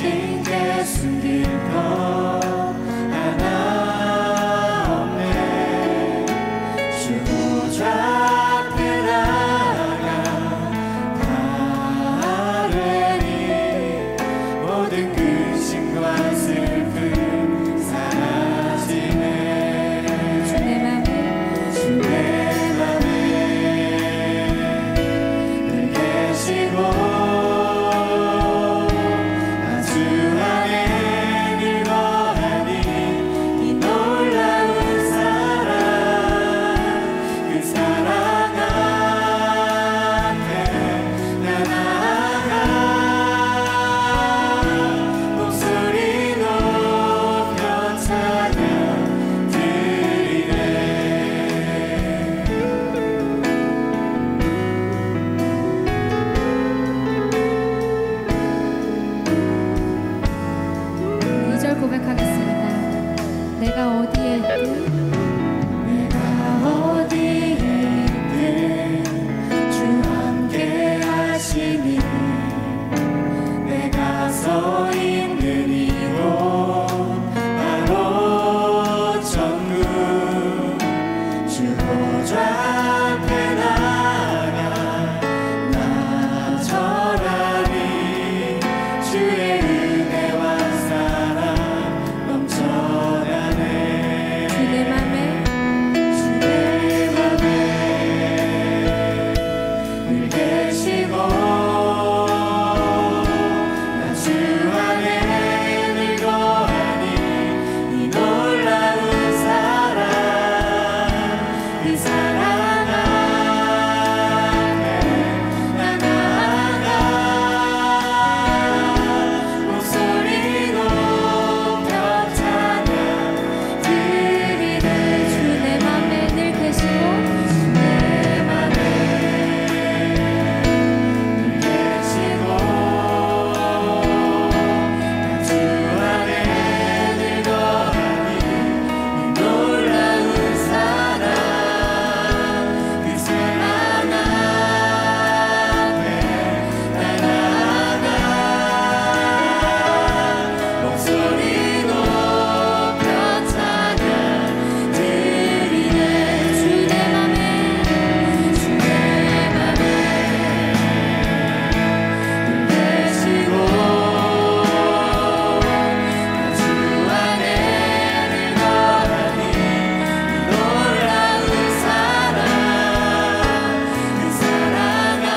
징계 숨길 것 하나 없네. 주 보좌 앞에 나가 가려니 모든 근심과 슬픔 사라지네. 주 내 맘에 늘 계시고 고백하겠습니다. 내가 어디에 있든 주 함께 하시니 내가 서 있는 이곳 바로 천국. 주 보좌 앞에 나가 나 절하리. 주의 은혜와 사랑 넘쳐나네. 주 내 맘에 늘 계시고 나 주 안에 늘 거하니 이 놀라운 사랑 그 사랑 앞에 나 나아가 목소리 높여 찬양 드리네. 주 내 맘에 늘 계시고 내 맘에 늘 계시고 나 주 안에 늘 거하니 이 놀라운 사랑 그 사랑 앞에 나 나아가 목소리 높여 찬양 드리네. 주 내 맘에 주 내 맘에 늘 계시고 나 주 안에 늘 거하니 이 놀라운 사랑 그 사랑 앞에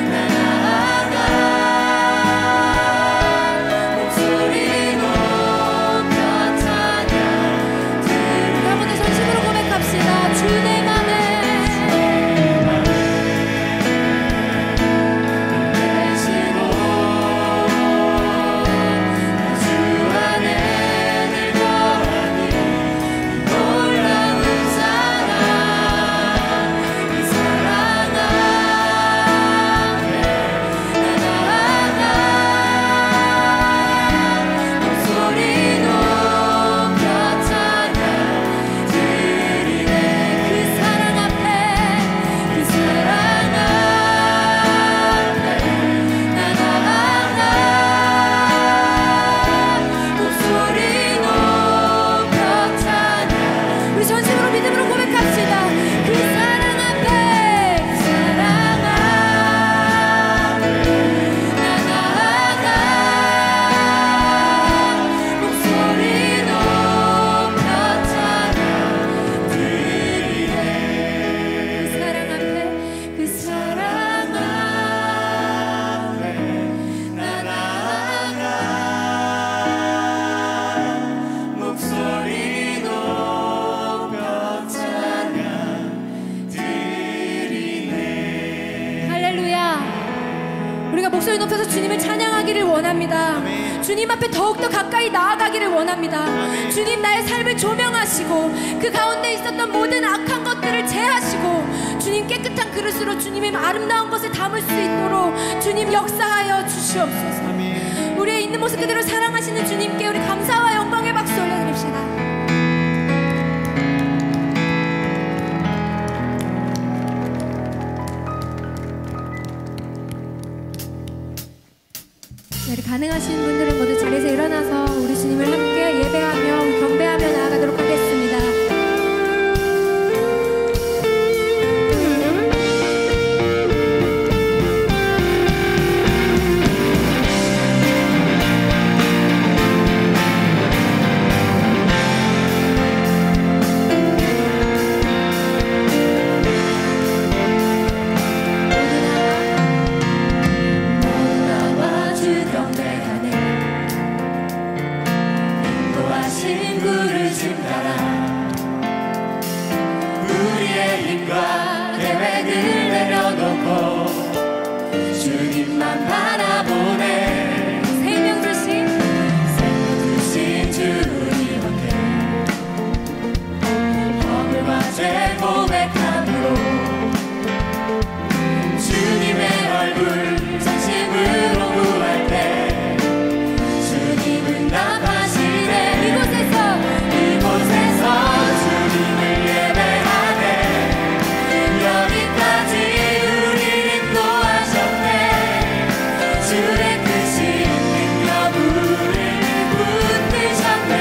나 나아가 목소리 높여 찬양 우리 한번 더 전심으로 고백합시다. 주 내 맘에 계시고 나 주 안에 늘 거하니 이 놀라운 사랑 그 사랑 앞에 나 나아가 목소리 높여 찬양 드리네. 그 사랑 앞에 그 사랑 앞에 나 나아가 목소리 높여 찬양. 우리 전심으로 믿음으로 고백합시다. 그 사랑 앞에 그 사랑 앞에 나 나아가 목소리 높여 찬양 드리네. 그 사랑 앞에 그 사랑 앞에 나 나아가 목소리 높여 찬양 드리네. 할렐루야. 우리가 목소리 높여서 주님을 찬양하기를 원합니다. 주님 앞에 더욱더 가까이 나아가기를 원합니다. 주님 나의 삶을 조명하시고 그 가운데 있었던 모든 악한 것들을 제하시고 주님 깨끗한 그릇으로 주님의 아름다운 것을 담을 수 있도록 주님 역사하여 주시옵소서. 우리의 있는 모습 그대로 사랑하시는 주님께 우리 감사와 영광의 박수 올려드립시다. 네, 가능하신 분들은 모두 자리에서 일어나서 우리 주님을 함께 예배하며 경배하며 나아가도록 하겠습니다. 주님만 바라보네. 생명 주신 주 우리 함께 허물과 죄 고백함으로 주님의 얼굴 전심으로 구할 때 주님은 답하시네. 이곳에서 주님을 예배하네. 여기까지 우리를 인도하셨네. 주의 크신 능력 우리를 붙드셨네.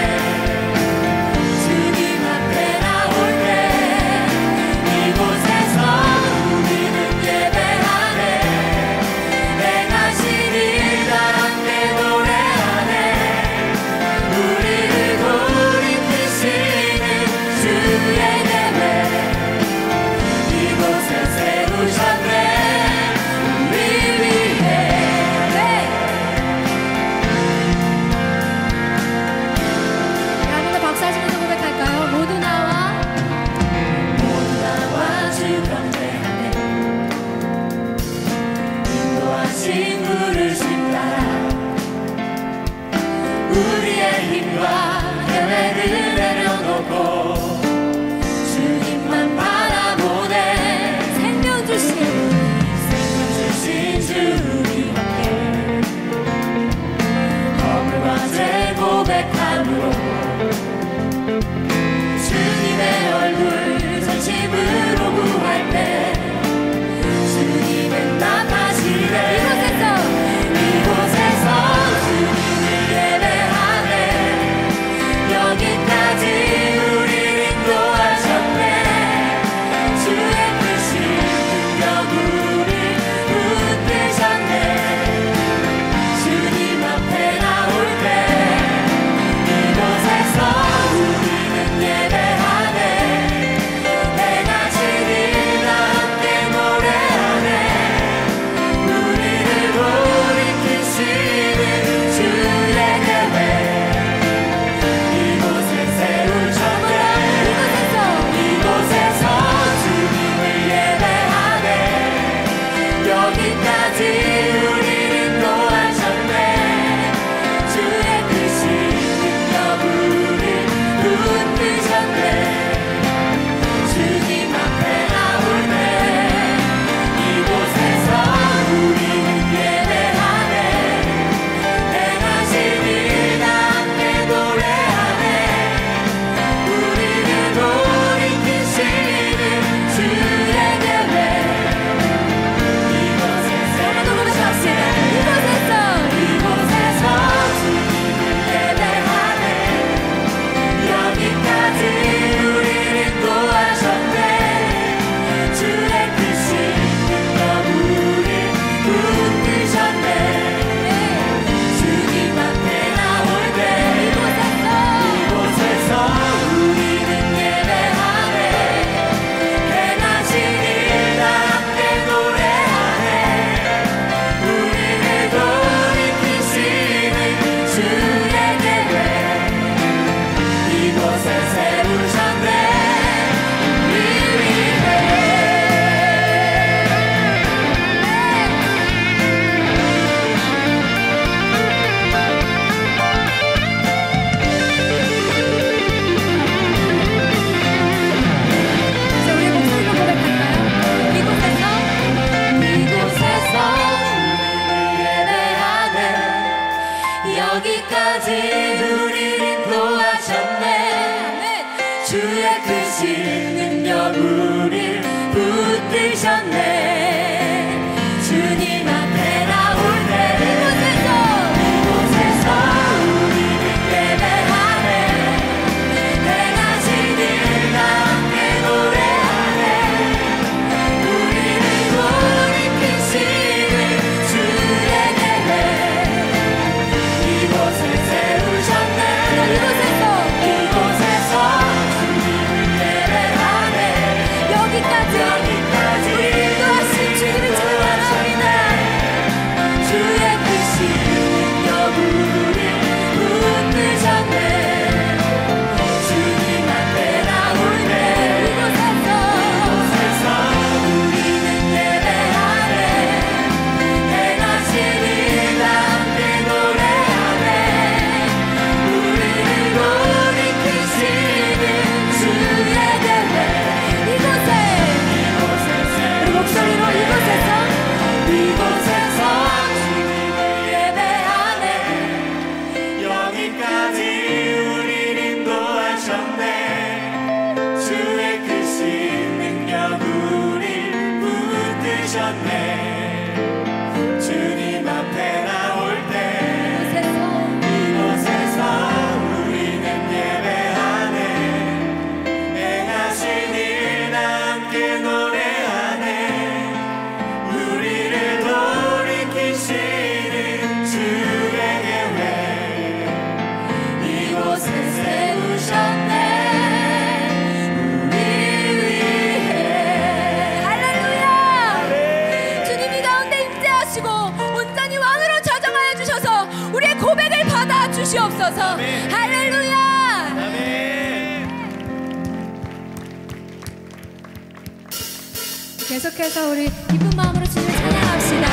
주님 앞에 나올 때 이곳에서 우리는 예배하네. 행하신 일 다 함께 노래하네. 우리를 돌이키시는 주의 예배 이곳에 세우셨네. 우리 위해. 한번 더 박수하시면서 고백할까요? 모두 나와 주 경배하네. 인도하신 부르심 따라 우리의 힘과 계획을 내려놓고 주님만 바라보네. 생명 주신 주신 주 우리 함께 허물과 죄 고백함으로 주님의 얼굴 전심으로 구할 때 주님은 나타나시네. 이곳에서 주님을 예배하네. 여기까지 우리를 인도하셨네. 주의 크신 능력 우리 붙드셨네. 주님 앞에 나올 때 이곳에서 우리는 예배하네. 행하신 일 다 함께 노래하네. 우리를 돌이키시는 주의 계획 이곳에 세우셨네. 이곳에서 주님을 예배하네. 여기까지 우리를 인도하셨네. 주의 크신 능력 우리 붙드셨네. 주님 앞에 나올 때 이곳에서 우리는 예배하네. 행하신 일 다 함께 노래하네. 우리를 돌이키시는 주의 계획 이곳에 세우셨네. 이곳에서 주님을 예배하네. 여기까지 우리를 인도하셨네. 주의 크신 능력 우리 붙드셨네. 주님 앞에 나올 때 이곳에서 우리는 예배하네. 행하신 일 다 함께 노래하네. 우리를 돌이키시는 주의 계획 이곳에 세우셨네. 우리 위해. 자, 우리 목소리로 고백할까요? 이곳에서 주님을 예배하네. 여기까지 우리를 인도하셨네. 주의 크신 능력 우릴 붙드셨네. 주님 앞에 나올 때 주옵소서. 아멘. 할렐루야. 아멘. 계속해서 우리 기쁜 마음으로 주님을 찬양합시다.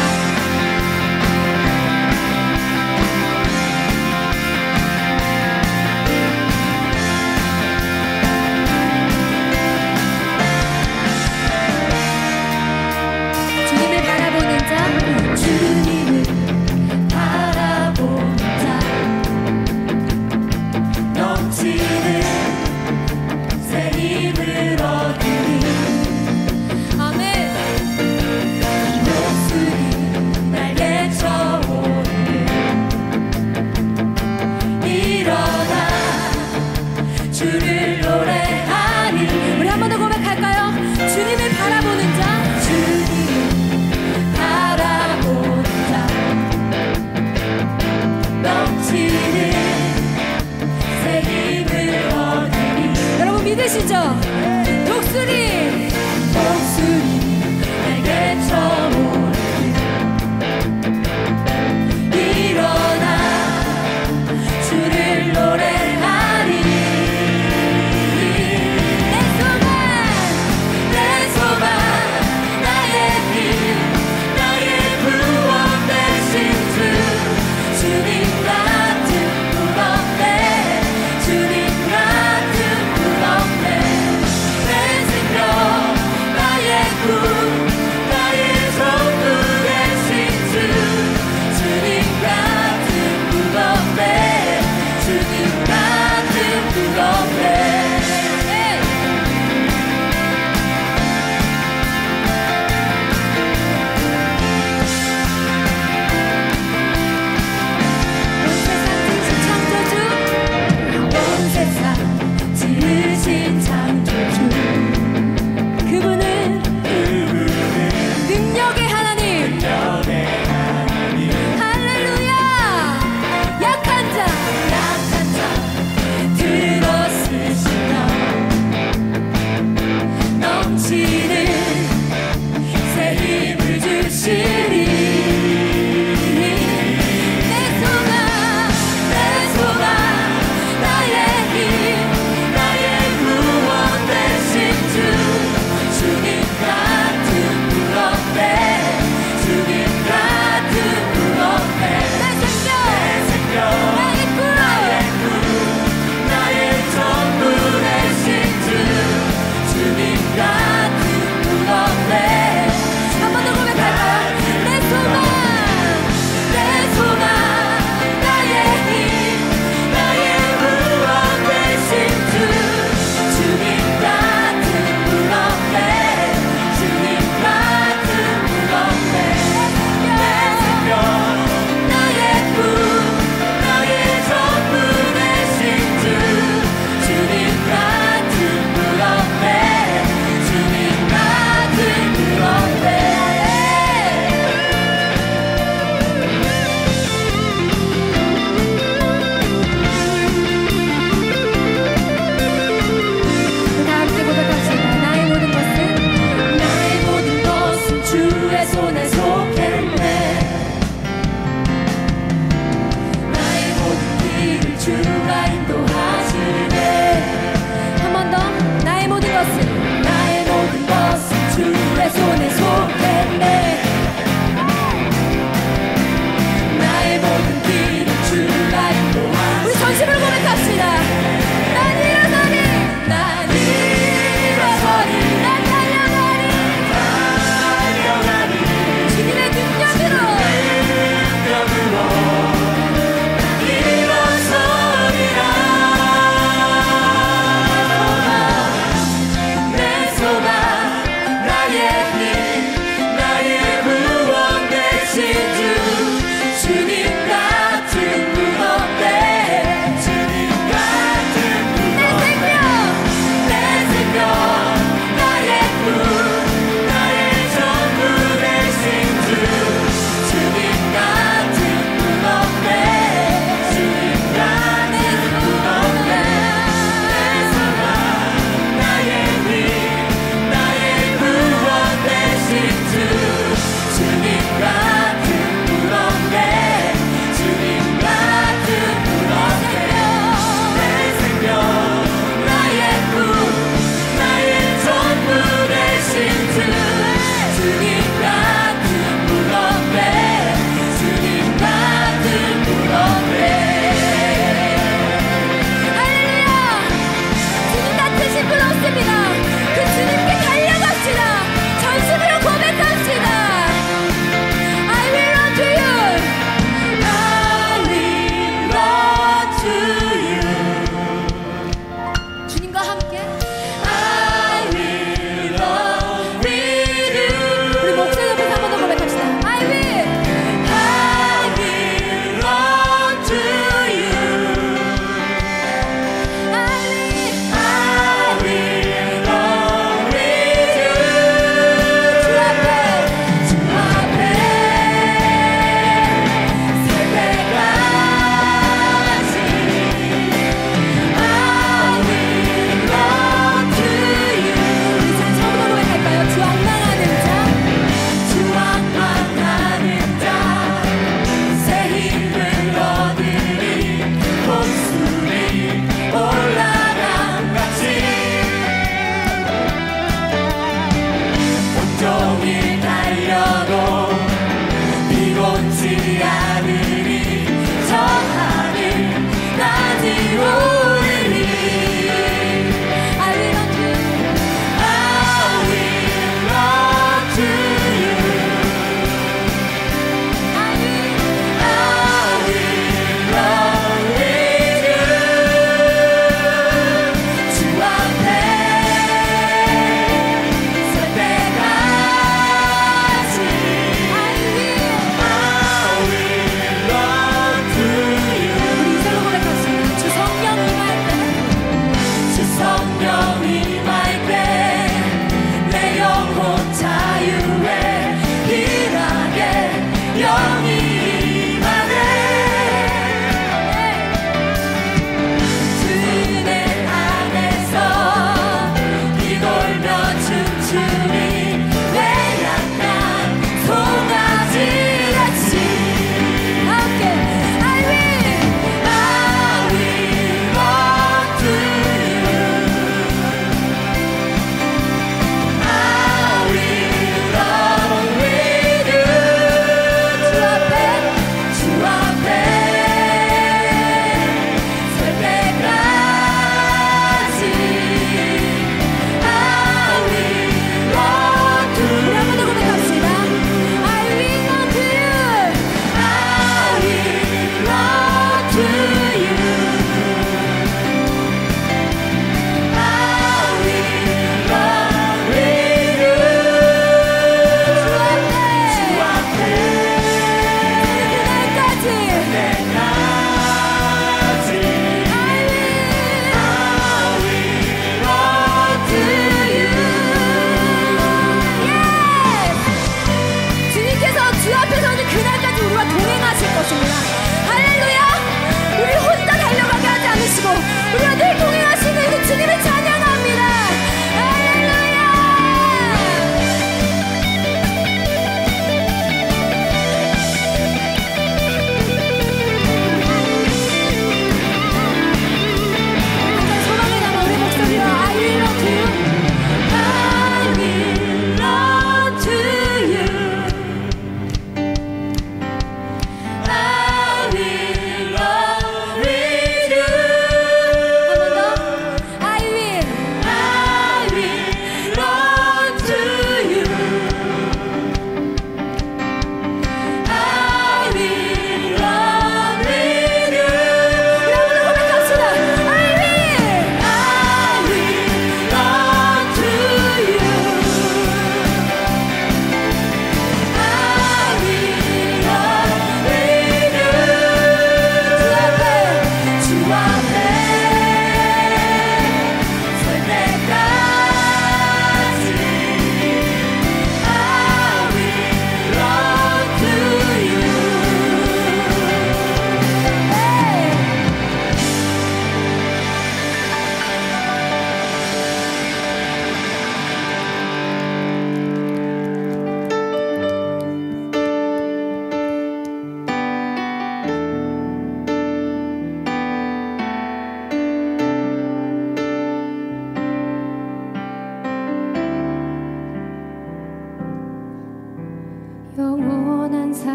주님을 바라보는 자, 주님을 바라보는 자 넘치는 새 힘을 얻으리 아멘.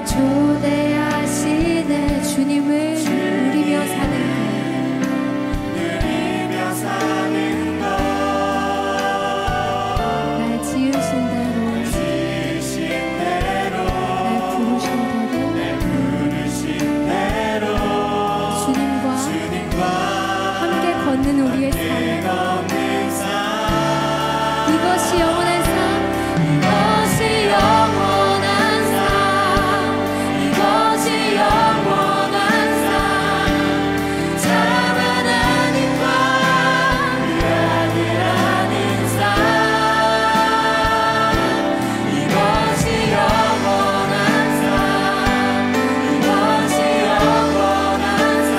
초대하시네 주님을 누리며 사는 것 날 지으신 대로 날 부르신 대로 주님과 함께 걷는 우리의 삶 이것이 영원한 삶 이것이 영원한 삶 이것이 영원한 삶 참 하나님과 그 아들 아는 삶 이것이 영원한 삶 이것이 영원한 삶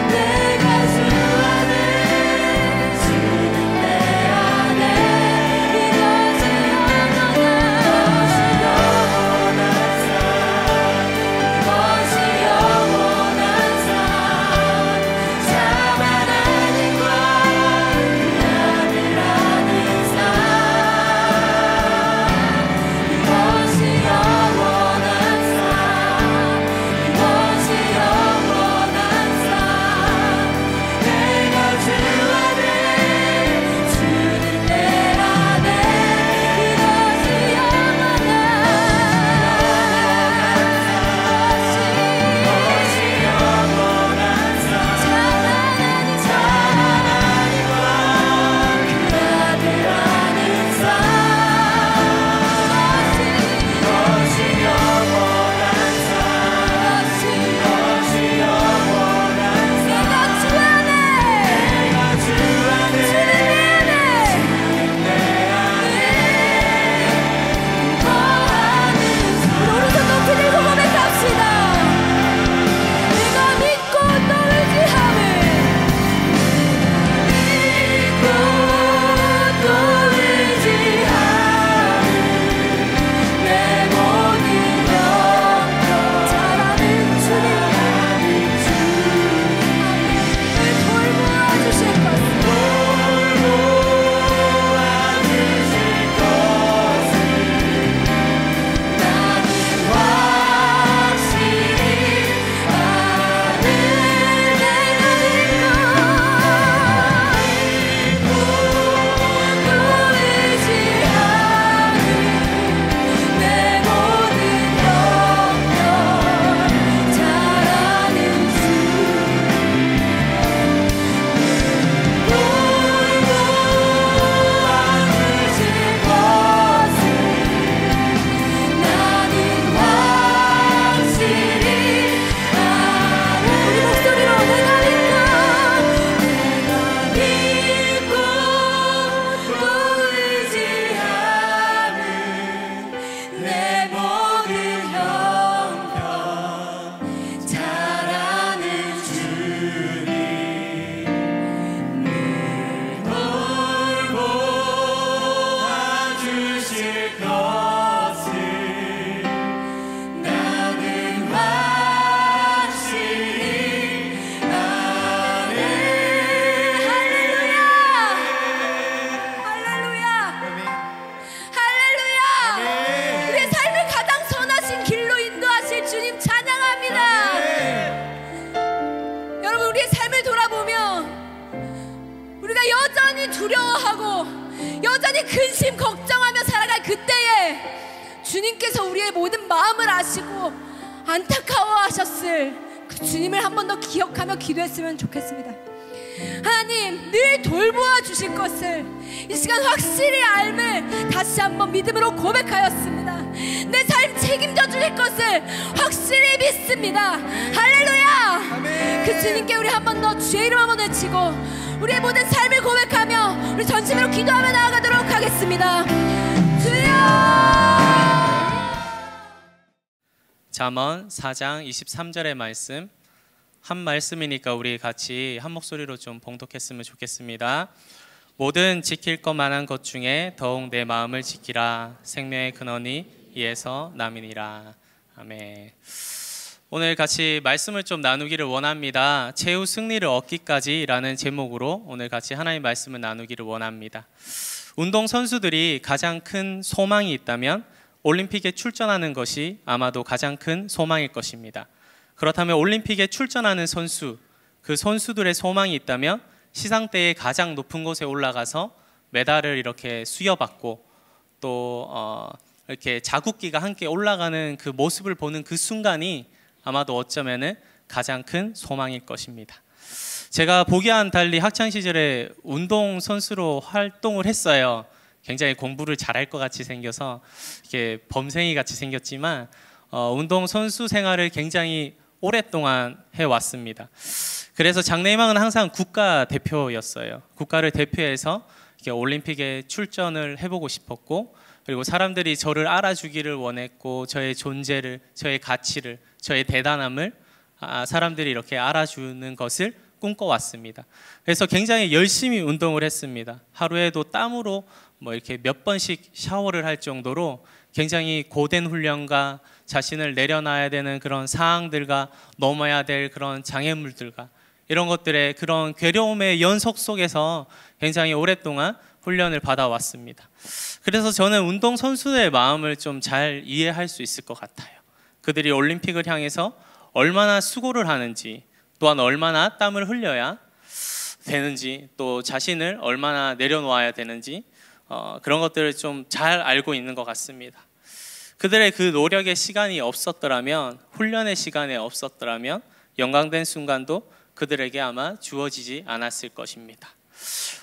내가 주 안에 주는 내 안에 이것이 영원한 삶 이것이 영원한 삶 참 하나님과 그 아들 아는 삶 이것이 영원한 삶 이것이 영원한 삶 내가 주 안에 주는 내 안에 이것이 영원한 두려워하고 여전히 근심 걱정하며 살아갈 그때에 주님께서 우리의 모든 마음을 아시고 안타까워하셨을 그 주님을 한 번 더 기억하며 기도했으면 좋겠습니다. 하나님, 늘 돌보아 주실 것을 이 시간 확실히 알을 다시 한번 믿음으로 고백하였습니다. 내 삶 책임져 주실 것을 확실히 믿습니다. 할렐루야. 그 주님께 우리 한 번 더 주의 이름 한번 외치고 우리의 모든 삶을 고백하며 우리 전심으로 기도하며 나아가도록 하겠습니다. 주여. 잠언 4장 23절의 말씀, 한 말씀이니까 우리 같이 한 목소리로 좀 봉독했으면 좋겠습니다. 모든 지킬 것만한 것 중에 더욱 내 마음을 지키라. 생명의 근원이 이에서 남이니라. 아멘. 오늘 같이 말씀을 좀 나누기를 원합니다. 최후 승리를 얻기까지라는 제목으로 오늘 같이 하나님의 말씀을 나누기를 원합니다. 운동선수들이 가장 큰 소망이 있다면 올림픽에 출전하는 것이 아마도 가장 큰 소망일 것입니다. 그렇다면 올림픽에 출전하는 선수, 그 선수들의 소망이 있다면 시상대의 가장 높은 곳에 올라가서 메달을 이렇게 수여받고 또 이렇게 자국기가 함께 올라가는 그 모습을 보는 그 순간이 아마도 어쩌면은 가장 큰 소망일 것입니다. 제가 보기와는 달리 학창 시절에 운동 선수로 활동을 했어요. 굉장히 공부를 잘할 것 같이 생겨서 이렇게 범생이 같이 생겼지만 운동 선수 생활을 굉장히 오랫동안 해왔습니다. 그래서 장래희망은 항상 국가 대표였어요. 국가를 대표해서 이렇게 올림픽에 출전을 해보고 싶었고, 그리고 사람들이 저를 알아주기를 원했고, 저의 존재를, 저의 가치를, 저의 대단함을 사람들이 이렇게 알아주는 것을 꿈꿔왔습니다. 그래서 굉장히 열심히 운동을 했습니다. 하루에도 땀으로 뭐 이렇게 몇 번씩 샤워를 할 정도로 굉장히 고된 훈련과 자신을 내려놔야 되는 그런 상황들과 넘어야 될 그런 장애물들과 이런 것들의 그런 괴로움의 연속 속에서 굉장히 오랫동안 훈련을 받아왔습니다. 그래서 저는 운동선수들의 마음을 좀 잘 이해할 수 있을 것 같아요. 그들이 올림픽을 향해서 얼마나 수고를 하는지, 또한 얼마나 땀을 흘려야 되는지, 또 자신을 얼마나 내려놓아야 되는지 그런 것들을 좀 잘 알고 있는 것 같습니다. 그들의 그 노력의 시간이 없었더라면, 훈련의 시간이 없었더라면 영광된 순간도 그들에게 아마 주어지지 않았을 것입니다.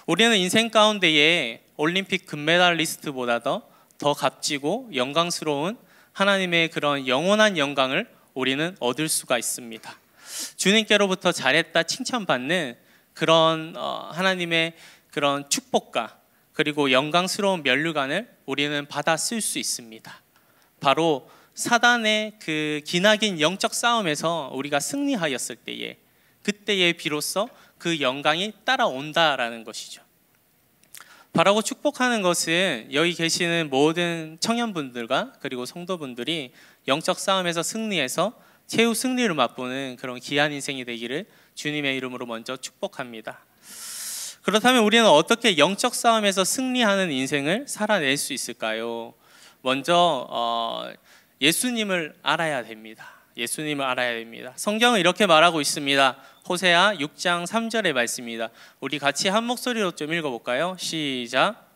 우리는 인생 가운데에 올림픽 금메달리스트보다 더 값지고 영광스러운 하나님의 그런 영원한 영광을 우리는 얻을 수가 있습니다. 주님께로부터 잘했다 칭찬받는 그런 하나님의 그런 축복과 그리고 영광스러운 면류관을 우리는 받아 쓸 수 있습니다. 바로 사단의 그 기나긴 영적 싸움에서 우리가 승리하였을 때에, 그때에 비로소 그 영광이 따라온다라는 것이죠. 바라고 축복하는 것은 여기 계시는 모든 청년분들과 그리고 성도분들이 영적 싸움에서 승리해서 최후 승리를 맛보는 그런 귀한 인생이 되기를 주님의 이름으로 먼저 축복합니다. 그렇다면 우리는 어떻게 영적 싸움에서 승리하는 인생을 살아낼 수 있을까요? 먼저 예수님을 알아야 됩니다. 예수님을 알아야 됩니다. 성경은 이렇게 말하고 있습니다. 호세아 6장 3절의 말씀입니다. 우리 같이 한 목소리로 좀 읽어볼까요? 시작.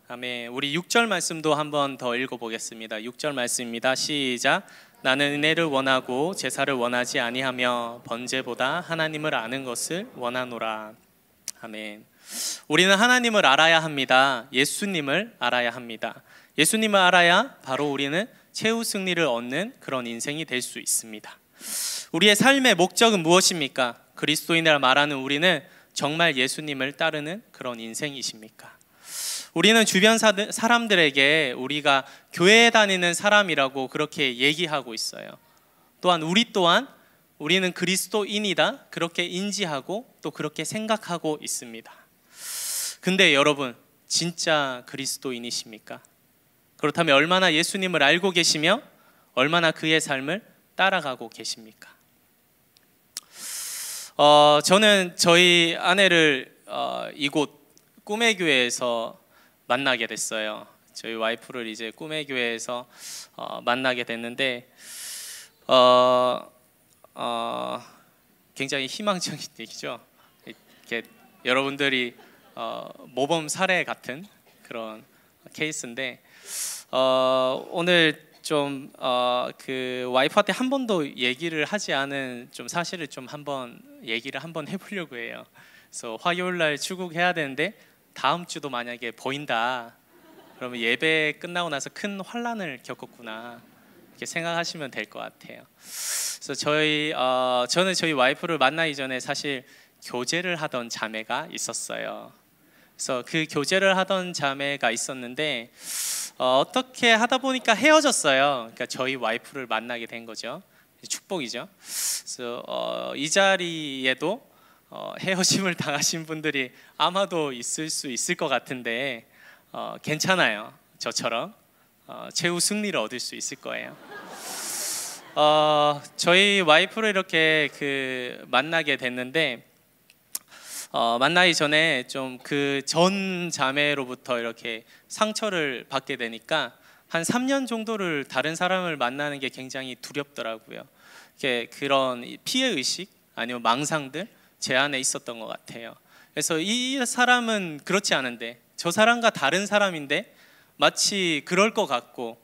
아멘. 우리 6절 말씀도 한번 더 읽어보겠습니다. 6절 말씀입니다. 시작. 나는 은혜를 원하고 제사를 원하지 아니하며 번제보다 하나님을 아는 것을 원하노라. 아멘. 우리는 하나님을 알아야 합니다. 예수님을 알아야 합니다. 예수님을 알아야 바로 우리는 최후 승리를 얻는 그런 인생이 될 수 있습니다. 우리의 삶의 목적은 무엇입니까? 그리스도인이라 말하는 우리는 정말 예수님을 따르는 그런 인생이십니까? 우리는 주변 사람들에게 우리가 교회에 다니는 사람이라고 그렇게 얘기하고 있어요. 또한 우리는 그리스도인이다 그렇게 인지하고 또 그렇게 생각하고 있습니다. 근데 여러분, 진짜 그리스도인이십니까? 그렇다면 얼마나 예수님을 알고 계시며 얼마나 그의 삶을 따라가고 계십니까? 저는 저희 아내를 이곳 꿈의 교회에서 만나게 됐어요. 저희 와이프를 이제 꿈의 교회에서 만나게 됐는데 굉장히 희망적인 얘기죠. 이렇게 여러분들이 모범 사례 같은 그런 케이스인데 오늘 좀 그 와이프한테 한 번도 얘기를 하지 않은 좀 사실을 좀 한번 얘기를 한번 해보려고 해요. 그래서 화요일 날 출국해야 되는데 다음 주도 만약에 보인다 그러면 예배 끝나고 나서 큰 환난을 겪었구나 이렇게 생각하시면 될 것 같아요. 그래서 저는 저희 와이프를 만나기 전에 사실 교제를 하던 자매가 있었어요. 그래서 그 교제를 하던 자매가 있었는데 어떻게 하다 보니까 헤어졌어요. 그러니까 저희 와이프를 만나게 된 거죠. 축복이죠. 그래서 이 자리에도 헤어짐을 당하신 분들이 아마도 있을 수 있을 것 같은데 괜찮아요. 저처럼 최후 승리를 얻을 수 있을 거예요. 저희 와이프를 이렇게 만나게 됐는데 만나기 전에 좀 그 전 자매로부터 이렇게 상처를 받게 되니까 한 3년 정도를 다른 사람을 만나는 게 굉장히 두렵더라고요. 그런 피해 의식 아니면 망상들 제 안에 있었던 것 같아요. 그래서 이 사람은 그렇지 않은데 저 사람과 다른 사람인데 마치 그럴 것 같고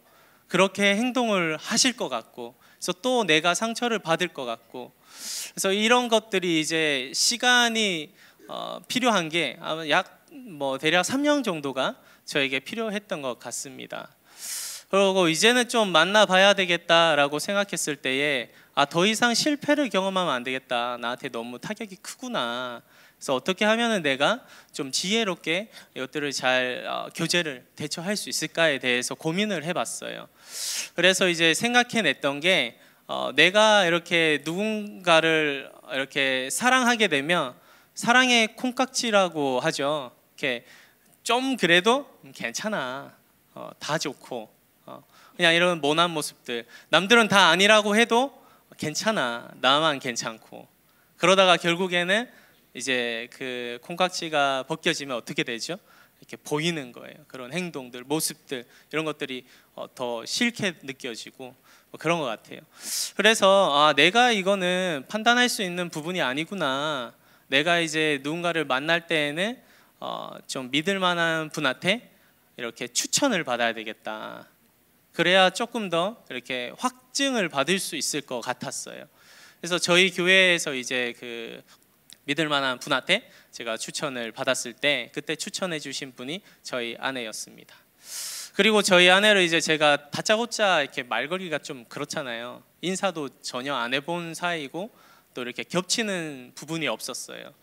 그렇게 행동을 하실 것 같고 그래서 또 내가 상처를 받을 것 같고 그래서 이런 것들이 이제 시간이 필요한 게 아마 대략 3년 정도가 저에게 필요했던 것 같습니다. 그리고 이제는 좀 만나봐야 되겠다라고 생각했을 때에 더 이상 실패를 경험하면 안 되겠다. 나한테 너무 타격이 크구나. 그래서 어떻게 하면은 내가 좀 지혜롭게 이것들을 잘 교제를 대처할 수 있을까에 대해서 고민을 해봤어요. 그래서 이제 생각해냈던 게 내가 이렇게 누군가를 이렇게 사랑하게 되면 사랑의 콩깍지라고 하죠. 이렇게 좀 그래도 괜찮아, 다 좋고 그냥 이런 모난 모습들 남들은 다 아니라고 해도 괜찮아, 나만 괜찮고 그러다가 결국에는 이제 그 콩깍지가 벗겨지면 어떻게 되죠? 이렇게 보이는 거예요. 그런 행동들, 모습들 이런 것들이 더 싫게 느껴지고 그런 것 같아요. 그래서 내가 이거는 판단할 수 있는 부분이 아니구나. 내가 이제 누군가를 만날 때에는 좀 믿을 만한 분한테 이렇게 추천을 받아야 되겠다. 그래야 조금 더 이렇게 확증을 받을 수 있을 것 같았어요. 그래서 저희 교회에서 이제 그 믿을 만한 분한테 제가 추천을 받았을 때 그때 추천해 주신 분이 저희 아내였습니다. 그리고 저희 아내를 이제 제가 다짜고짜 이렇게 말거리가 좀 그렇잖아요. 인사도 전혀 안 해본 사이고 또 이렇게 겹치는 부분이 없었어요.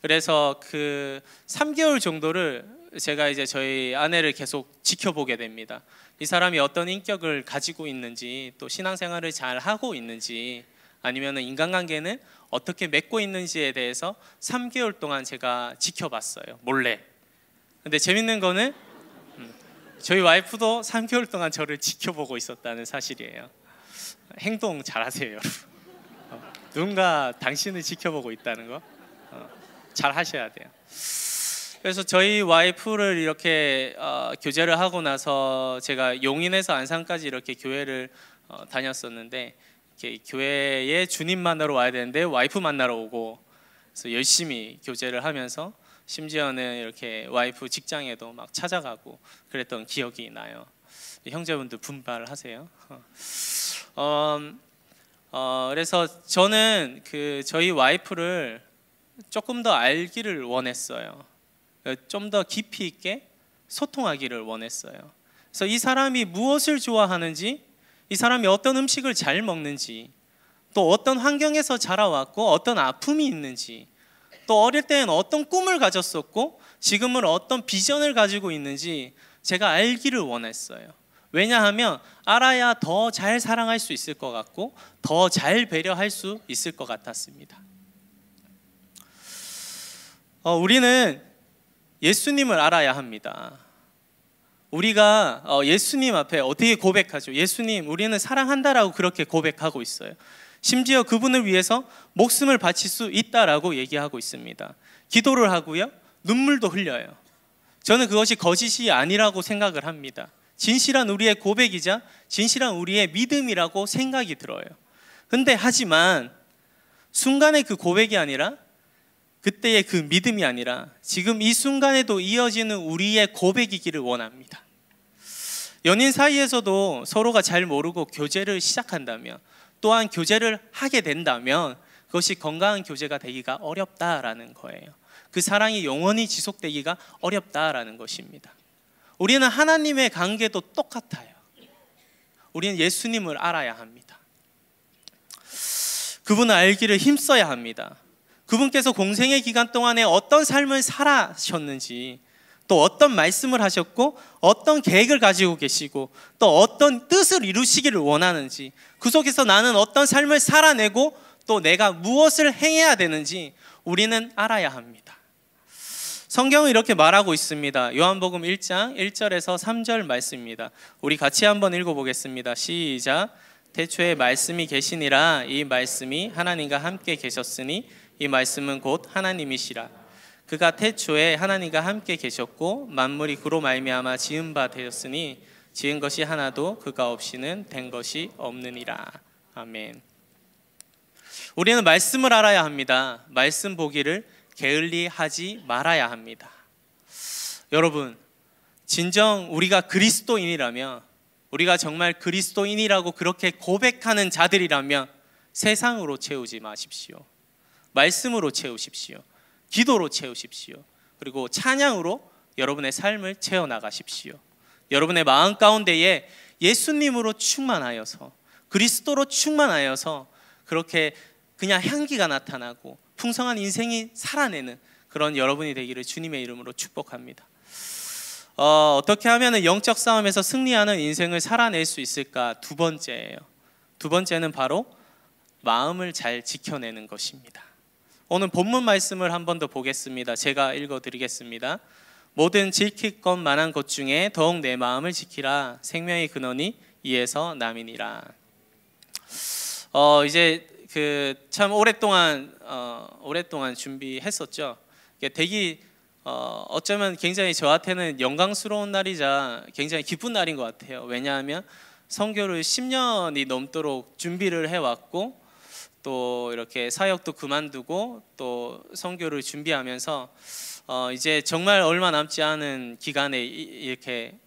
그래서 그 3개월 정도를 제가 이제 저희 아내를 계속 지켜보게 됩니다. 이 사람이 어떤 인격을 가지고 있는지 또 신앙생활을 잘 하고 있는지 아니면 인간관계는 어떻게 맺고 있는지에 대해서 3개월 동안 제가 지켜봤어요. 몰래. 근데 재밌는 거는 저희 와이프도 3개월 동안 저를 지켜보고 있었다는 사실이에요. 행동 잘하세요, 여러분. 누군가 당신을 지켜보고 있다는 거 잘 하셔야 돼요. 그래서 저희 와이프를 이렇게 교제를 하고 나서 제가 용인에서 안산까지 이렇게 교회를 다녔었는데 이렇게 교회에 주님 만나러 와야 되는데 와이프 만나러 오고 그래서 열심히 교제를 하면서 심지어는 이렇게 와이프 직장에도 막 찾아가고 그랬던 기억이 나요. 형제분들 분발하세요. 그래서 저는 저희 와이프를 조금 더 알기를 원했어요. 좀 더 깊이 있게 소통하기를 원했어요. 그래서 이 사람이 무엇을 좋아하는지, 이 사람이 어떤 음식을 잘 먹는지, 또 어떤 환경에서 자라왔고 어떤 아픔이 있는지, 또 어릴 때는 어떤 꿈을 가졌었고 지금은 어떤 비전을 가지고 있는지 제가 알기를 원했어요. 왜냐하면 알아야 더 잘 사랑할 수 있을 것 같고 더 잘 배려할 수 있을 것 같았습니다. 우리는 예수님을 알아야 합니다. 우리가 예수님 앞에 어떻게 고백하죠? 예수님, 우리는 사랑한다라고 그렇게 고백하고 있어요. 심지어 그분을 위해서 목숨을 바칠 수 있다라고 얘기하고 있습니다. 기도를 하고요, 눈물도 흘려요. 저는 그것이 거짓이 아니라고 생각을 합니다. 진실한 우리의 고백이자 진실한 우리의 믿음이라고 생각이 들어요. 근데 하지만 순간의 그 고백이 아니라 그때의 그 믿음이 아니라 지금 이 순간에도 이어지는 우리의 고백이기를 원합니다. 연인 사이에서도 서로가 잘 모르고 교제를 시작한다면 또한 교제를 하게 된다면 그것이 건강한 교제가 되기가 어렵다라는 거예요. 그 사랑이 영원히 지속되기가 어렵다라는 것입니다. 우리는 하나님의 관계도 똑같아요. 우리는 예수님을 알아야 합니다. 그분을 알기를 힘써야 합니다. 그분께서 공생의 기간 동안에 어떤 삶을 살아셨는지, 또 어떤 말씀을 하셨고 어떤 계획을 가지고 계시고 또 어떤 뜻을 이루시기를 원하는지, 그 속에서 나는 어떤 삶을 살아내고 또 내가 무엇을 행해야 되는지 우리는 알아야 합니다. 성경은 이렇게 말하고 있습니다. 요한복음 1장 1절에서 3절 말씀입니다. 우리 같이 한번 읽어보겠습니다. 시작. 태초에 말씀이 계시니라. 이 말씀이 하나님과 함께 계셨으니 이 말씀은 곧 하나님이시라. 그가 태초에 하나님과 함께 계셨고 만물이 그로 말미암아 지은 바 되었으니 지은 것이 하나도 그가 없이는 된 것이 없느니라. 아멘. 우리는 말씀을 알아야 합니다. 말씀 보기를 게을리하지 말아야 합니다. 여러분, 진정 우리가 그리스도인이라면, 우리가 정말 그리스도인이라고 그렇게 고백하는 자들이라면 세상으로 채우지 마십시오. 말씀으로 채우십시오. 기도로 채우십시오. 그리고 찬양으로 여러분의 삶을 채워나가십시오. 여러분의 마음 가운데에 예수님으로 충만하여서, 그리스도로 충만하여서 그렇게 그냥 향기가 나타나고 풍성한 인생이 살아내는 그런 여러분이 되기를 주님의 이름으로 축복합니다. 어떻게 하면 영적 싸움에서 승리하는 인생을 살아낼 수 있을까? 두 번째예요. 두 번째는 바로 마음을 잘 지켜내는 것입니다. 오늘 본문 말씀을 한 번 더 보겠습니다. 제가 읽어드리겠습니다. 모든 지킬 것 만한 것 중에 더욱 내 마음을 지키라. 생명의 근원이 이에서 남이니라. 이제 참 오랫동안 준비했었죠. 되게 어쩌면 굉장히 저한테는 영광스러운 날이자 굉장히 기쁜 날인 것 같아요. 왜냐하면 선교를 10년이 넘도록 준비를 해왔고 또 이렇게 사역도 그만두고 또 선교를 준비하면서 이제 정말 얼마 남지 않은 기간에 이렇게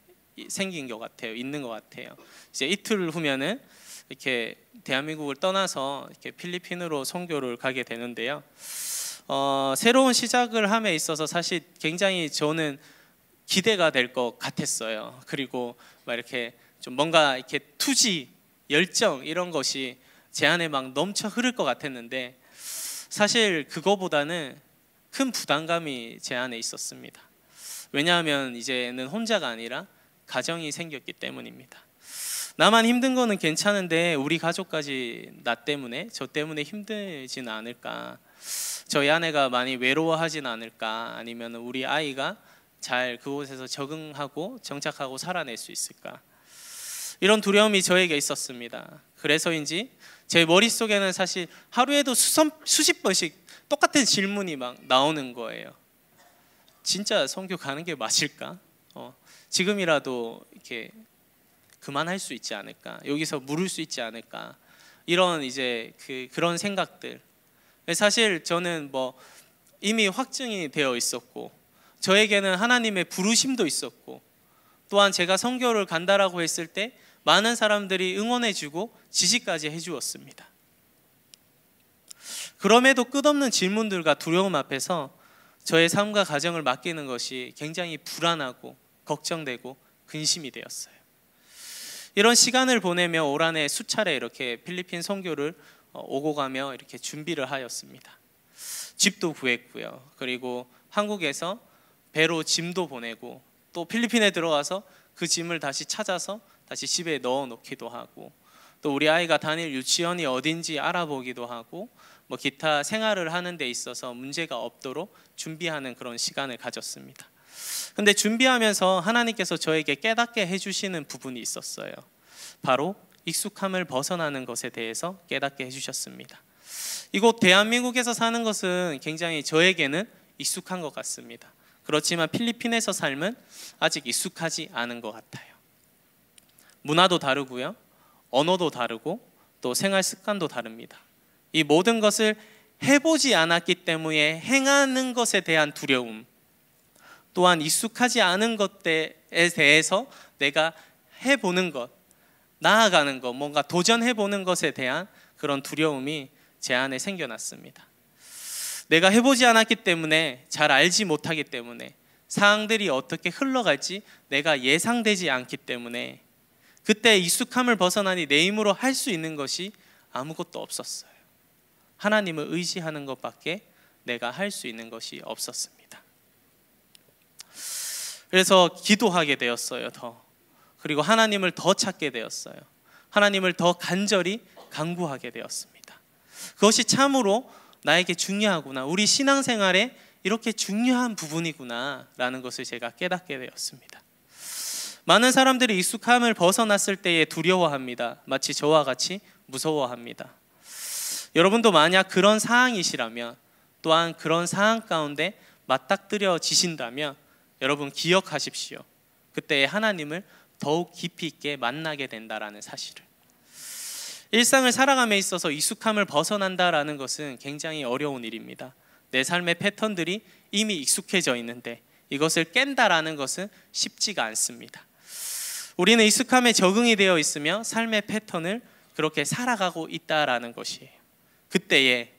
생긴 것 같아요. 있는 것 같아요. 이제 이틀 후면은 이렇게 대한민국을 떠나서 이렇게 필리핀으로 선교를 가게 되는데요. 새로운 시작을 함에 있어서 사실 굉장히 저는 기대가 될 것 같았어요. 그리고 막 이렇게 좀 뭔가 이렇게 투지, 열정 이런 것이 제 안에 막 넘쳐 흐를 것 같았는데 사실 그거보다는 큰 부담감이 제 안에 있었습니다. 왜냐하면 이제는 혼자가 아니라 가정이 생겼기 때문입니다. 나만 힘든 거는 괜찮은데 우리 가족까지 나 때문에, 저 때문에 힘들지는 않을까, 저희 아내가 많이 외로워하진 않을까, 아니면 우리 아이가 잘 그곳에서 적응하고 정착하고 살아낼 수 있을까, 이런 두려움이 저에게 있었습니다. 그래서인지 제 머릿속에는 사실 하루에도 수십 번씩 똑같은 질문이 막 나오는 거예요. 진짜 선교 가는 게 맞을까? 지금이라도 이렇게 그만할 수 있지 않을까? 여기서 물을 수 있지 않을까? 이런 이제 그런 생각들. 사실 저는 뭐 이미 확증이 되어 있었고 저에게는 하나님의 부르심도 있었고 또한 제가 선교를 간다라고 했을 때 많은 사람들이 응원해주고 지지까지 해주었습니다. 그럼에도 끝없는 질문들과 두려움 앞에서 저의 삶과 가정을 맡기는 것이 굉장히 불안하고 걱정되고 근심이 되었어요. 이런 시간을 보내며 올 한해 수차례 이렇게 필리핀 선교를 오고 가며 이렇게 준비를 하였습니다. 집도 구했고요. 그리고 한국에서 배로 짐도 보내고 또 필리핀에 들어와서 그 짐을 다시 찾아서 다시 집에 넣어 놓기도 하고 또 우리 아이가 다닐 유치원이 어딘지 알아보기도 하고 뭐 기타 생활을 하는 데 있어서 문제가 없도록 준비하는 그런 시간을 가졌습니다. 근데 준비하면서 하나님께서 저에게 깨닫게 해주시는 부분이 있었어요. 바로 익숙함을 벗어나는 것에 대해서 깨닫게 해주셨습니다. 이곳 대한민국에서 사는 것은 굉장히 저에게는 익숙한 것 같습니다. 그렇지만 필리핀에서 삶은 아직 익숙하지 않은 것 같아요. 문화도 다르고요, 언어도 다르고 또 생활 습관도 다릅니다. 이 모든 것을 해보지 않았기 때문에 행하는 것에 대한 두려움, 또한 익숙하지 않은 것에 대해서 내가 해보는 것, 나아가는 것, 뭔가 도전해보는 것에 대한 그런 두려움이 제 안에 생겨났습니다. 내가 해보지 않았기 때문에, 잘 알지 못하기 때문에, 사항들이 어떻게 흘러갈지 내가 예상되지 않기 때문에 그때 익숙함을 벗어나니 내 힘으로 할 수 있는 것이 아무것도 없었어요. 하나님을 의지하는 것밖에 내가 할 수 있는 것이 없었습니다. 그래서 기도하게 되었어요. 그리고 하나님을 더 찾게 되었어요. 하나님을 더 간절히 간구하게 되었습니다. 그것이 참으로 나에게 중요하구나, 우리 신앙생활에 이렇게 중요한 부분이구나 라는 것을 제가 깨닫게 되었습니다. 많은 사람들이 익숙함을 벗어났을 때에 두려워합니다. 마치 저와 같이 무서워합니다. 여러분도 만약 그런 상황이시라면, 또한 그런 상황 가운데 맞닥뜨려지신다면 여러분 기억하십시오. 그때 하나님을 더욱 깊이 있게 만나게 된다라는 사실을. 일상을 살아감에 있어서 익숙함을 벗어난다라는 것은 굉장히 어려운 일입니다. 내 삶의 패턴들이 이미 익숙해져 있는데 이것을 깬다라는 것은 쉽지가 않습니다. 우리는 익숙함에 적응이 되어 있으며 삶의 패턴을 그렇게 살아가고 있다라는 것이에요. 그때에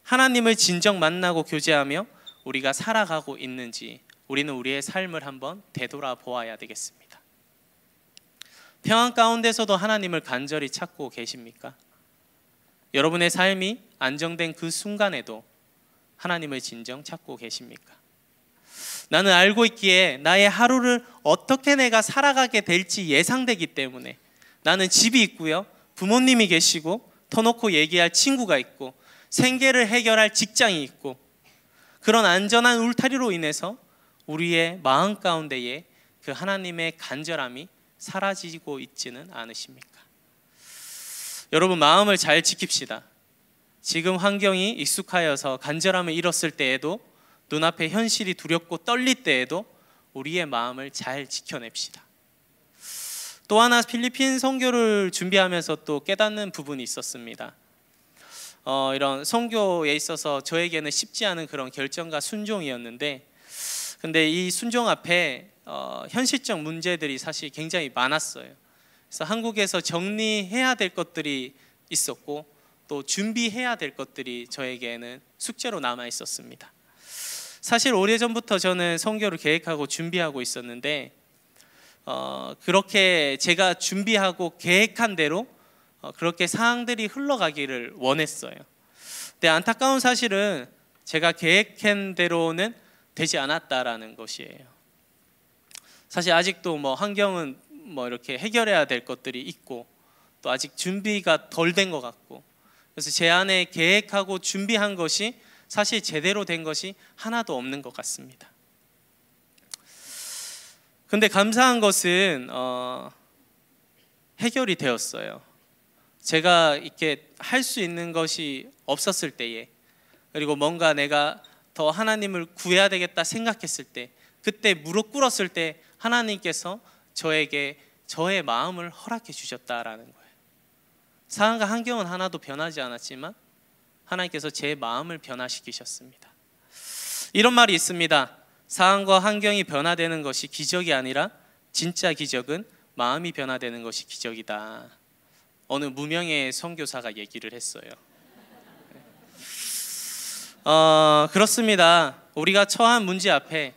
하나님을 진정 만나고 교제하며 우리가 살아가고 있는지 우리는 우리의 삶을 한번 되돌아보아야 되겠습니다. 평안 가운데서도 하나님을 간절히 찾고 계십니까? 여러분의 삶이 안정된 그 순간에도 하나님을 진정 찾고 계십니까? 나는 알고 있기에 나의 하루를 어떻게 내가 살아가게 될지 예상되기 때문에, 나는 집이 있고요, 부모님이 계시고 터놓고 얘기할 친구가 있고 생계를 해결할 직장이 있고, 그런 안전한 울타리로 인해서 우리의 마음 가운데에 그 하나님의 간절함이 사라지고 있지는 않으십니까? 여러분, 마음을 잘 지킵시다. 지금 환경이 익숙하여서 간절함을 잃었을 때에도, 눈앞에 현실이 두렵고 떨릴 때에도 우리의 마음을 잘 지켜냅시다. 또 하나 필리핀 선교를 준비하면서 또 깨닫는 부분이 있었습니다. 이런 선교에 있어서 저에게는 쉽지 않은 그런 결정과 순종이었는데, 근데 이 순종 앞에 현실적 문제들이 사실 굉장히 많았어요. 그래서 한국에서 정리해야 될 것들이 있었고 또 준비해야 될 것들이 저에게는 숙제로 남아 있었습니다. 사실 오래전부터 저는 선교를 계획하고 준비하고 있었는데 그렇게 제가 준비하고 계획한 대로 그렇게 상황들이 흘러가기를 원했어요. 근데 안타까운 사실은 제가 계획한 대로는 되지 않았다라는 것이에요. 사실 아직도 환경은 이렇게 해결해야 될 것들이 있고 또 아직 준비가 덜 된 것 같고, 그래서 제 안에 계획하고 준비한 것이 사실 제대로 된 것이 하나도 없는 것 같습니다. 근데 감사한 것은 해결이 되었어요. 제가 이렇게 할 수 있는 것이 없었을 때에, 그리고 뭔가 내가 더 하나님을 구해야 되겠다 생각했을 때, 그때 무릎 꿇었을 때 하나님께서 저에게 저의 마음을 허락해 주셨다라는 거예요. 상황과 환경은 하나도 변하지 않았지만 하나님께서 제 마음을 변화시키셨습니다. 이런 말이 있습니다. 상황과 환경이 변화되는 것이 기적이 아니라 진짜 기적은 마음이 변화되는 것이 기적이다. 어느 무명의 선교사가 얘기를 했어요. 그렇습니다. 우리가 처한 문제 앞에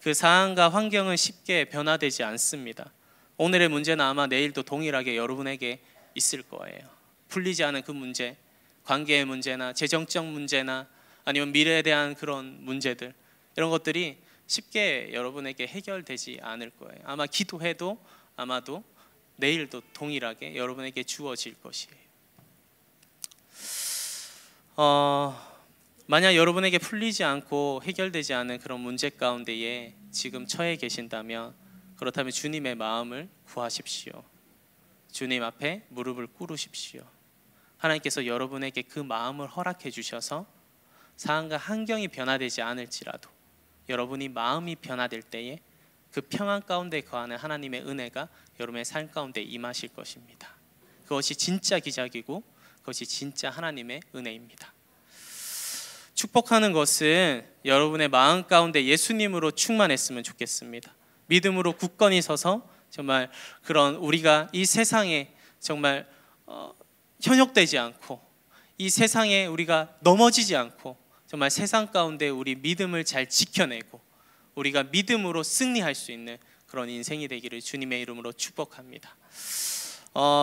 그 상황과 환경은 쉽게 변화되지 않습니다. 오늘의 문제는 아마 내일도 동일하게 여러분에게 있을 거예요. 풀리지 않은 그 문제, 관계의 문제나 재정적 문제나 아니면 미래에 대한 그런 문제들, 이런 것들이 쉽게 여러분에게 해결되지 않을 거예요. 아마 기도해도 아마도 내일도 동일하게 여러분에게 주어질 것이에요. 만약 여러분에게 풀리지 않고 해결되지 않은 그런 문제 가운데에 지금 처해 계신다면, 그렇다면 주님의 마음을 구하십시오. 주님 앞에 무릎을 꿇으십시오. 하나님께서 여러분에게 그 마음을 허락해 주셔서 상황과 환경이 변화되지 않을지라도 여러분이 마음이 변화될 때에 그 평안 가운데 거하는 하나님의 은혜가 여러분의 삶 가운데 임하실 것입니다. 그것이 진짜 기적이고 그것이 진짜 하나님의 은혜입니다. 축복하는 것은 여러분의 마음 가운데 예수님으로 충만했으면 좋겠습니다. 믿음으로 굳건히 서서 정말 그런 우리가 이 세상에 정말 현혹되지 않고, 이 세상에 우리가 넘어지지 않고, 정말 세상 가운데 우리 믿음을 잘 지켜내고 우리가 믿음으로 승리할 수 있는 그런 인생이 되기를 주님의 이름으로 축복합니다.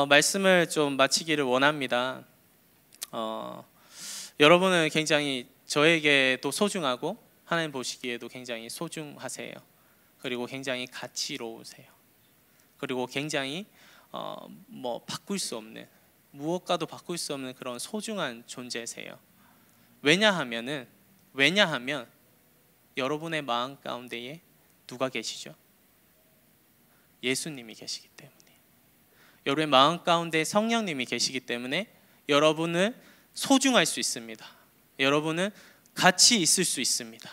말씀을 좀 마치기를 원합니다. 여러분은 굉장히 저에게도 소중하고 하나님 보시기에도 굉장히 소중하세요. 그리고 굉장히 가치로우세요. 그리고 굉장히 바꿀 수 없는, 무엇과도 바꿀 수 없는 그런 소중한 존재세요. 왜냐하면 여러분의 마음 가운데에 누가 계시죠? 예수님이 계시기 때문에, 여러분의 마음 가운데 성령님이 계시기 때문에 여러분은 소중할 수 있습니다. 여러분은 같이 있을 수 있습니다.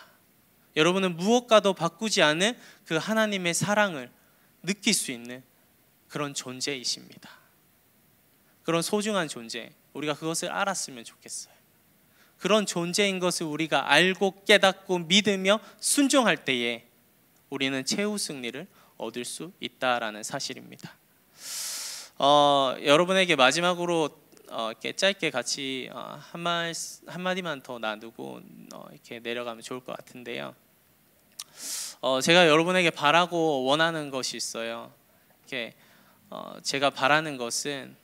여러분은 무엇과도 바꾸지 않은 그 하나님의 사랑을 느낄 수 있는 그런 존재이십니다. 그런 소중한 존재, 우리가 그것을 알았으면 좋겠어요. 그런 존재인 것을 우리가 알고 깨닫고 믿으며 순종할 때에 우리는 최후 승리를 얻을 수 있다라는 사실입니다. 여러분에게 마지막으로 이렇게 짧게 같이 한마디만 더 나누고 이렇게 내려가면 좋을 것 같은데요. 제가 여러분에게 바라고 원하는 것이 있어요. 이렇게 제가 바라는 것은,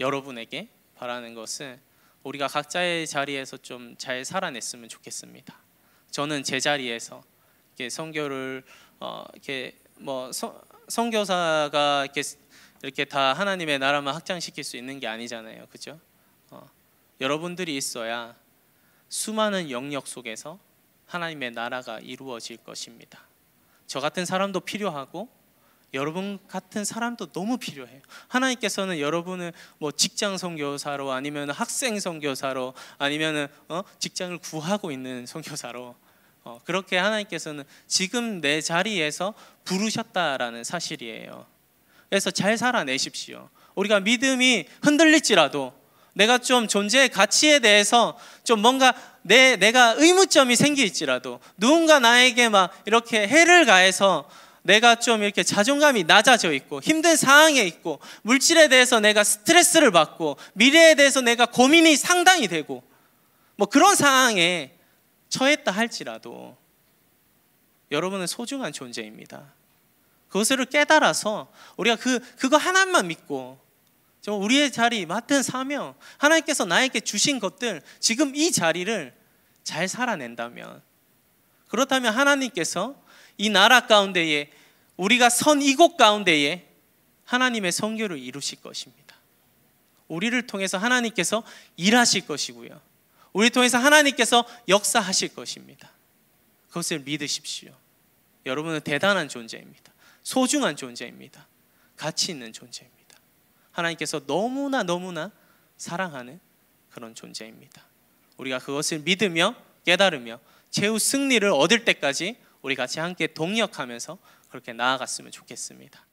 여러분에게 바라는 것은 우리가 각자의 자리에서 좀 잘 살아냈으면 좋겠습니다. 저는 제 자리에서 이렇게 선교를 이렇게 선교사가 이렇게 다 하나님의 나라만 확장시킬 수 있는 게 아니잖아요, 그죠? 여러분들이 있어야 수많은 영역 속에서 하나님의 나라가 이루어질 것입니다. 저 같은 사람도 필요하고 여러분 같은 사람도 너무 필요해요. 하나님께서는 여러분을 뭐 직장 선교사로, 아니면 학생 선교사로, 아니면 직장을 구하고 있는 선교사로, 그렇게 하나님께서는 지금 내 자리에서 부르셨다라는 사실이에요. 그래서 잘 살아내십시오. 우리가 믿음이 흔들릴지라도, 내가 좀 존재의 가치에 대해서 좀 뭔가 내가 의문점이 생길지라도, 누군가 나에게 막 이렇게 해를 가해서 내가 좀 이렇게 자존감이 낮아져 있고 힘든 상황에 있고, 물질에 대해서 내가 스트레스를 받고, 미래에 대해서 내가 고민이 상당히 되고, 뭐 그런 상황에 처했다 할지라도 여러분은 소중한 존재입니다. 그것을 깨달아서 우리가 그거 하나만 믿고, 우리의 자리, 맡은 사명, 하나님께서 나에게 주신 것들, 지금 이 자리를 잘 살아낸다면, 그렇다면 하나님께서 이 나라 가운데에, 우리가 선 이곳 가운데에 하나님의 선교를 이루실 것입니다. 우리를 통해서 하나님께서 일하실 것이고요, 우리를 통해서 하나님께서 역사하실 것입니다. 그것을 믿으십시오. 여러분은 대단한 존재입니다. 소중한 존재입니다. 가치 있는 존재입니다. 하나님께서 너무나 사랑하는 그런 존재입니다. 우리가 그것을 믿으며 깨달으며 최후 승리를 얻을 때까지 우리 같이 함께 동역하면서 그렇게 나아갔으면 좋겠습니다.